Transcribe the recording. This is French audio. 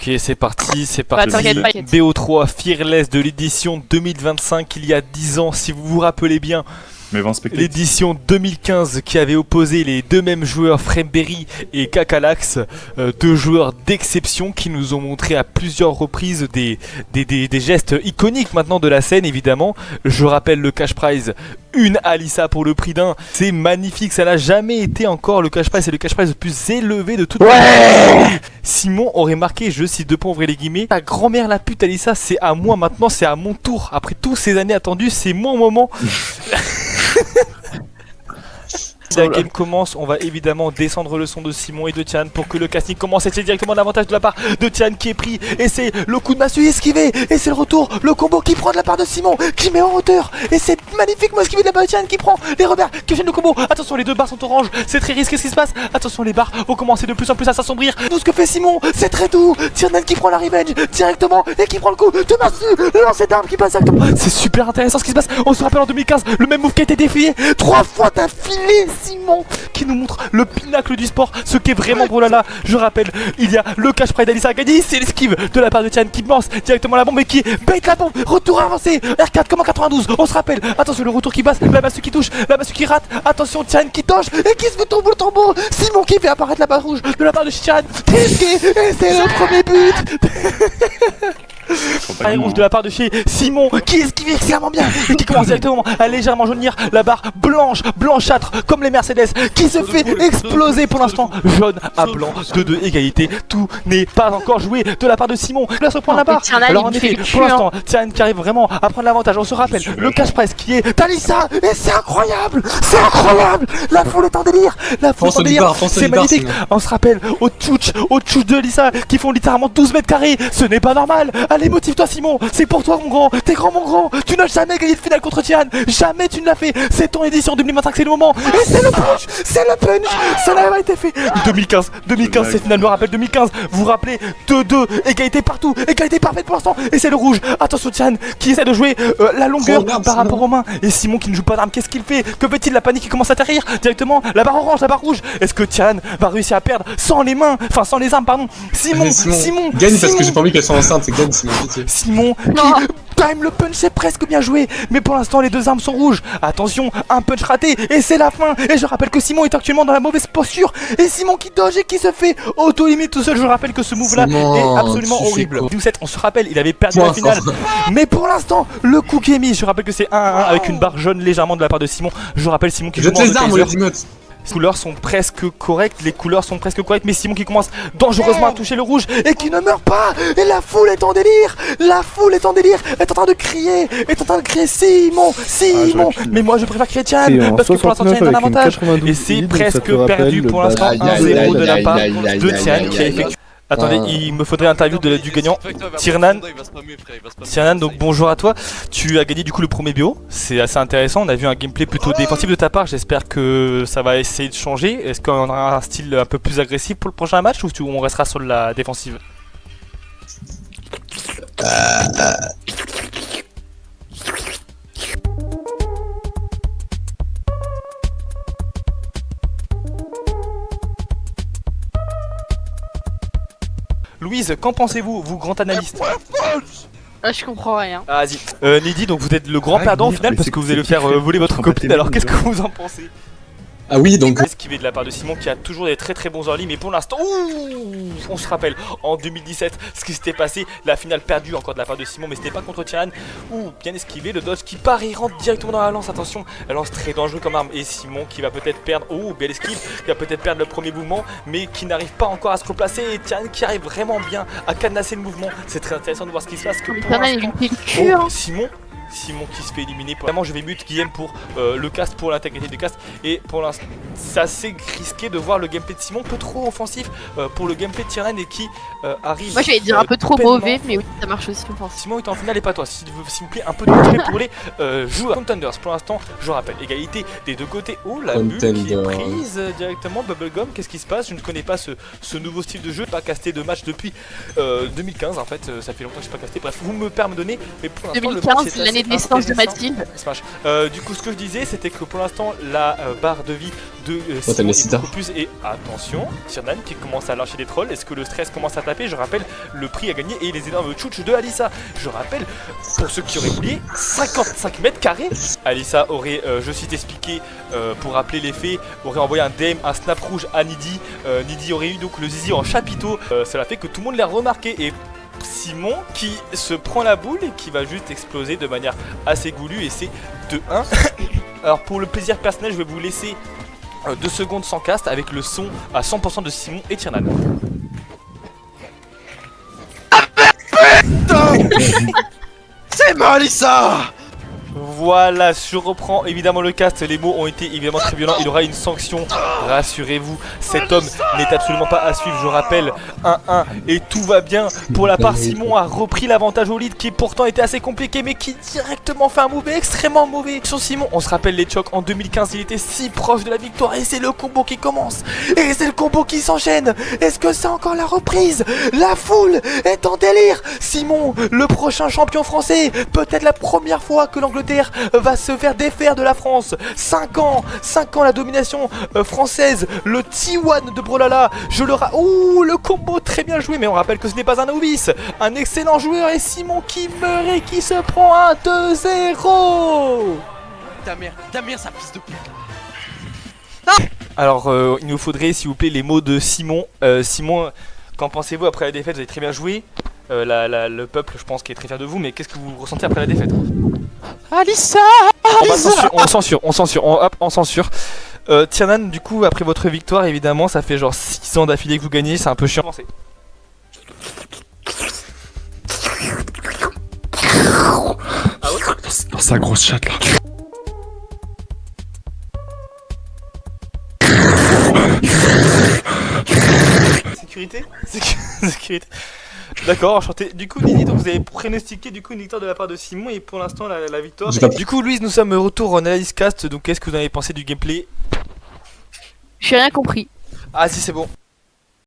Ok, c'est parti, Bah, t'inquiète, t'inquiète. BO3 Fearless de l'édition 2025, il y a 10 ans, si vous vous rappelez bien. Mais 20 spectateurs. L'édition 2015 qui avait opposé les deux mêmes joueurs, Fremberry et Kakalax, deux joueurs d'exception qui nous ont montré à plusieurs reprises des gestes iconiques maintenant de la scène évidemment. Je rappelle le cash prize, une Alissa pour le prix d'un, c'est magnifique, ça n'a jamais été encore le cash prize, c'est le cash prize le plus élevé de toute la Simon aurait marqué, je cite deux points, ouvrez les guillemets, ta grand-mère la pute Alissa, c'est à moi maintenant, c'est à mon tour, après toutes ces années attendues, c'est mon moment. Si la game commence, on va évidemment descendre le son de Simon et de Tian pour que le casting commence. Et c'est directement l'avantage de la part de Tian qui est pris. Et c'est le coup de massue esquivé. Et c'est le retour, le combo qui prend de la part de Simon, qui met en hauteur. Et c'est magnifiquement esquivé de la part de Tian qui prend les revers, qui gêne le combo. Attention, les deux barres sont orange, c'est très risqué ce qui se passe. Attention, les barres vont commencer de plus en plus à s'assombrir. Tout ce que fait Simon, c'est très doux. Tian qui prend la revenge directement et qui prend le coup de massue. Le lancer d'arme qui passe directement. C'est super intéressant ce qui se passe. On se rappelle en 2015, le même move qui a été défié 3 fois d'affilée. Simon qui nous montre le pinacle du sport, ce qu'est vraiment Brawlhalla. Je rappelle, il y a le cash prize d'Alissa à gagner, c'est l'esquive de la part de Tian qui lance directement la bombe et qui bait la bombe. Retour avancé, R4 comme en 92, on se rappelle. Attention, le retour qui passe, la massue qui touche, la massue qui rate. Attention, Tian qui touche et qui se fait tomber le tambour. Simon qui fait apparaître la barre rouge de la part de Tian. Et c'est le premier but. Arrêt rouge de la part de chez Simon qui esquive extrêmement bien et qui commence directement à légèrement jaunir la barre blanche, blanchâtre comme les Mercedes qui se fait exploser pour l'instant. Jaune à blanc, 2-2 égalité, tout n'est pas encore joué de la part de Simon. Là se prend la barre. Alors en effet, pour l'instant, Tian qui arrive vraiment à prendre l'avantage. On se rappelle le cash press qui est Alissa et c'est incroyable, c'est incroyable. La foule est en délire, la foule est en délire, c'est magnifique. On se rappelle au tchouch de Alissa qui font littéralement 12 mètres carrés, ce n'est pas normal. Allez, motive-toi Simon, c'est pour toi mon grand, t'es grand mon grand, tu n'as jamais gagné de finale contre Tian, jamais tu ne l'as fait, c'est ton édition 2025, c'est le moment, et c'est le punch, ça n'a pas été fait. 2015, c'est finale, me rappelle 2015, vous vous rappelez, 2-2, égalité partout, égalité parfaite pour l'instant, et c'est le rouge, attention Tian qui essaie de jouer la longueur par rapport aux mains, et Simon qui ne joue pas d'arme, qu'est-ce qu'il fait, que fait-il, la panique qui commence à atterrir directement, la barre orange, la barre rouge, est-ce que Tian va réussir à perdre sans les mains, enfin sans les armes pardon, Simon, gagne parce que j'ai pas envie qu'elle soit enceinte, c'est gagne Simon qui time le punch, c'est presque bien joué, mais pour l'instant les deux armes sont rouges. Attention, un punch raté et c'est la fin. Et je rappelle que Simon est actuellement dans la mauvaise posture et Simon qui dodge et qui se fait auto-limite tout seul. Je rappelle que ce move là est absolument horrible. 12-7, on se rappelle, il avait perdu la finale, mais pour l'instant le coup qui est mis, je rappelle que c'est 1-1 avec une barre jaune légèrement de la part de Simon. Je rappelle Simon qui joue les armes, les emotes. Les couleurs sont presque correctes, mais Simon qui commence dangereusement à toucher le rouge et qui ne meurt pas. Et la foule est en délire, est en train de crier, Simon. Mais moi je préfère crier Tian parce que pour l'instant Tian est un avantage. Et c'est presque perdu pour l'instant, 1-0 de la part de Tian qui a effectué. Attendez, il me faudrait l'interview du gagnant, Tiernan. Tiernan, donc bonjour à toi. Tu as gagné du coup le premier bio, c'est assez intéressant. On a vu un gameplay plutôt défensif de ta part. J'espère que ça va essayer de changer. Est-ce qu'on aura un style un peu plus agressif pour le prochain match ou on restera sur la défensive? Louise, qu'en pensez-vous, vous grand analyste? Je comprends rien. Ah, vas-y. Lydie, donc vous êtes le grand perdant au final parce que vous allez le faire voler votre copine. Alors qu'est-ce que vous en pensez? Ah oui, donc esquivé de la part de Simon qui a toujours des très bons early, mais pour l'instant, on se rappelle en 2017 ce qui s'était passé, la finale perdue encore de la part de Simon, mais c'était pas contre Tian. Bien esquivé, le dodge qui part et il rentre directement dans la lance. Attention, la lance très dangereux comme arme et Simon qui va peut-être perdre. Belle esquive, qui va peut-être perdre le premier mouvement, mais qui n'arrive pas encore à se replacer. Et Tian qui arrive vraiment bien à cadenasser le mouvement. C'est très intéressant de voir ce qui se passe. Que pour Simon qui se fait éliminer. Vraiment, je vais mute Guillaume pour le cast, pour l'intégrité du cast. Et pour l'instant, c'est assez risqué de voir le gameplay de Simon un peu trop offensif pour le gameplay de Tiernan et qui arrive. Moi, je vais dire un peu trop mauvais, mais oui, ça marche aussi offensif. Simon est en finale et pas toi. S'il vous plaît, un peu de respect pour les joueurs. Contenders, pour l'instant, je rappelle, égalité des deux côtés. La bulle qui est prise directement. Bubblegum, qu'est-ce qui se passe? Je ne connais pas ce nouveau style de jeu. Pas casté de match depuis 2015 en fait. Ça fait longtemps que je n'ai pas casté. Bref, vous me pardonnez, mais pour l'instant, 2015, l'année l'année de naissance de intéressant. Mathilde. Smash. Du coup, ce que je disais, c'était que pour l'instant, la barre de vie de t'as Simon mis est si tard. beaucoup plus. Et attention, Tiernan qui commence à lâcher des trolls. Est-ce que le stress commence à taper? Je rappelle le prix à gagner et les énormes tchouches de Alissa. Je rappelle, pour ceux qui auraient oublié, 55 mètres carrés. Alissa aurait, je cite expliqué, pour rappeler les faits, aurait envoyé un DM, un snap rouge à Nidi. Nidi aurait eu donc le zizi en chapiteau. Cela fait que tout le monde l'a remarqué. Et Simon qui se prend la boule et qui va juste exploser de manière assez goulue, et c'est 2-1. Alors pour le plaisir personnel, je vais vous laisser 2 secondes sans cast avec le son à 100% de Simon et Tiernan. C'est moi, Alissa! Voilà, je reprends évidemment le cast, les mots ont été évidemment très violents, il aura une sanction, rassurez-vous, cet homme n'est absolument pas à suivre, je rappelle, 1-1 et tout va bien. Pour la part, Simon a repris l'avantage au lead qui pourtant était assez compliqué mais qui directement fait un mauvais, extrêmement mauvais. Sur Simon, on se rappelle les chocs, en 2015 il était si proche de la victoire et c'est le combo qui commence, et c'est le combo qui s'enchaîne. Est-ce que c'est encore la reprise? La foule est en délire. Simon, le prochain champion français, peut-être la première fois que l'Angleterre va se faire défaire de la France. 5 ans la domination française, le T1 de Brolala. Ouh, le combo très bien joué, mais on rappelle que ce n'est pas un novice, un excellent joueur, et Simon qui meurt et qui se prend un 2-0. Damien, sa fils de pute. Alors il nous faudrait s'il vous plaît les mots de Simon. Simon, qu'en pensez-vous après la défaite? Vous avez très bien joué. Le peuple, je pense, qui est très fier de vous, mais qu'est-ce que vous ressentez après la défaite? Alissa! On censure. Tiernan, du coup, après votre victoire, évidemment, ça fait genre 6 ans d'affilée que vous gagnez, c'est un peu chiant. Dans sa grosse chatte là. Sécurité. D'accord, enchanté. Du coup, Nini, donc vous avez pronostiqué du coup une victoire de la part de Simon, et pour l'instant la victoire. J'ai pas- Du coup, Louise, nous sommes retour en analyse cast, donc qu'est-ce que vous avez pensé du gameplay? J'ai rien compris. Ah si, c'est bon.